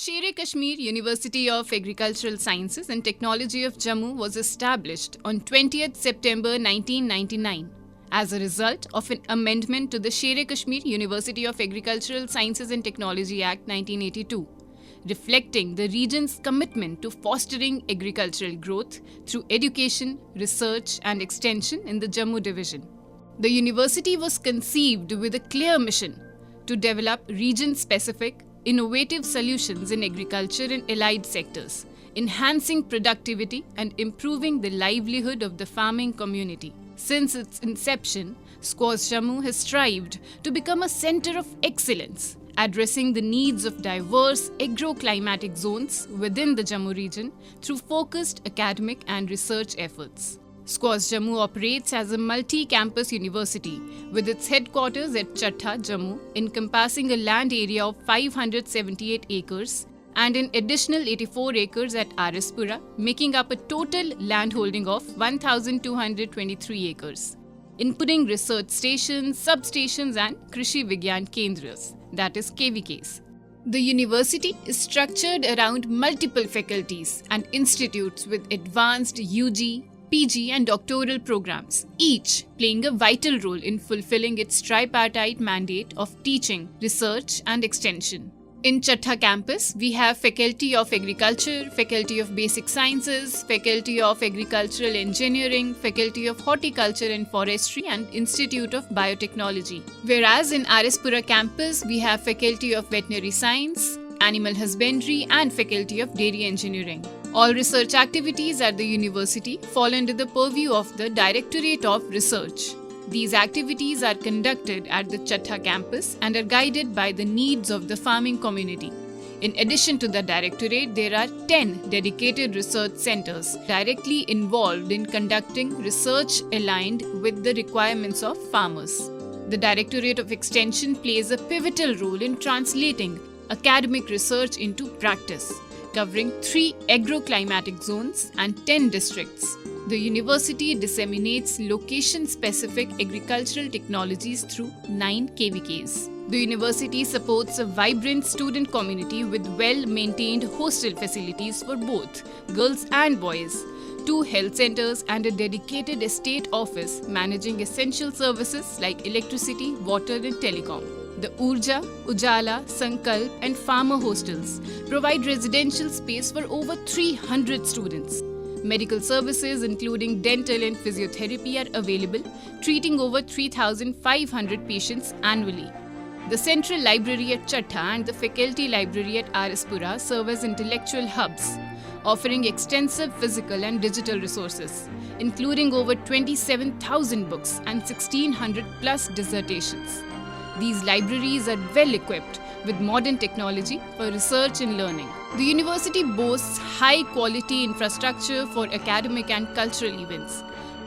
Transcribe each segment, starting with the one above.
Sher-e-Kashmir University of Agricultural Sciences and Technology of Jammu was established on 20th September 1999 as a result of an amendment to the Sher-e-Kashmir University of Agricultural Sciences and Technology Act 1982, reflecting the region's commitment to fostering agricultural growth through education, research and extension in the Jammu division. The university was conceived with a clear mission to develop region-specific, innovative solutions in agriculture and allied sectors, enhancing productivity and improving the livelihood of the farming community. Since its inception, SCOS Jammu has strived to become a center of excellence, addressing the needs of diverse agroclimatic zones within the Jammu region through focused academic and research efforts. SCOS Jammu operates as a multi-campus university with its headquarters at Chattha, Jammu, encompassing a land area of 578 acres and an additional 84 acres at Arispura, making up a total landholding of 1,223 acres, including research stations, substations and Krishi Vigyan Kendras, that is KVKs. The university is structured around multiple faculties and institutes with advanced UG, PG and doctoral programs, each playing a vital role in fulfilling its tripartite mandate of teaching, research and extension. In Chattha campus, we have Faculty of Agriculture, Faculty of Basic Sciences, Faculty of Agricultural Engineering, Faculty of Horticulture and Forestry and Institute of Biotechnology. Whereas in Arispura campus, we have Faculty of Veterinary Science, Animal Husbandry and Faculty of Dairy Engineering. All research activities at the university fall under the purview of the Directorate of Research. These activities are conducted at the Chattha campus and are guided by the needs of the farming community. In addition to the directorate, there are 10 dedicated research centers directly involved in conducting research aligned with the requirements of farmers. The Directorate of Extension plays a pivotal role in translating academic research into practice, covering 3 agroclimatic zones and 10 districts. The university disseminates location-specific agricultural technologies through 9 KVKs. The university supports a vibrant student community with well-maintained hostel facilities for both girls and boys, 2 health centers and a dedicated estate office managing essential services like electricity, water and telecom. The Urja, Ujala, Sankalp and farmer hostels provide residential space for over 300 students. Medical services including dental and physiotherapy are available, treating over 3,500 patients annually. The Central Library at Chattha and the Faculty Library at Arispura serve as intellectual hubs, offering extensive physical and digital resources, including over 27,000 books and 1,600 plus dissertations. These libraries are well equipped with modern technology for research and learning. The university boasts high-quality infrastructure for academic and cultural events.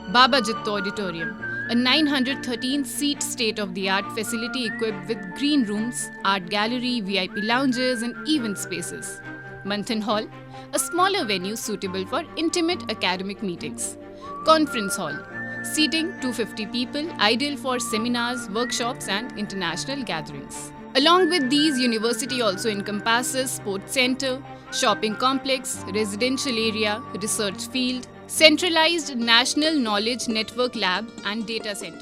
Baba Jitto Auditorium, a 913-seat state-of-the-art facility equipped with green rooms, art gallery, VIP lounges and event spaces. Manthan Hall, a smaller venue suitable for intimate academic meetings. Conference Hall, seating 250 people, ideal for seminars, workshops and international gatherings. Along with these, university also encompasses sports center, shopping complex, residential area, research field, centralized national knowledge network lab and data center.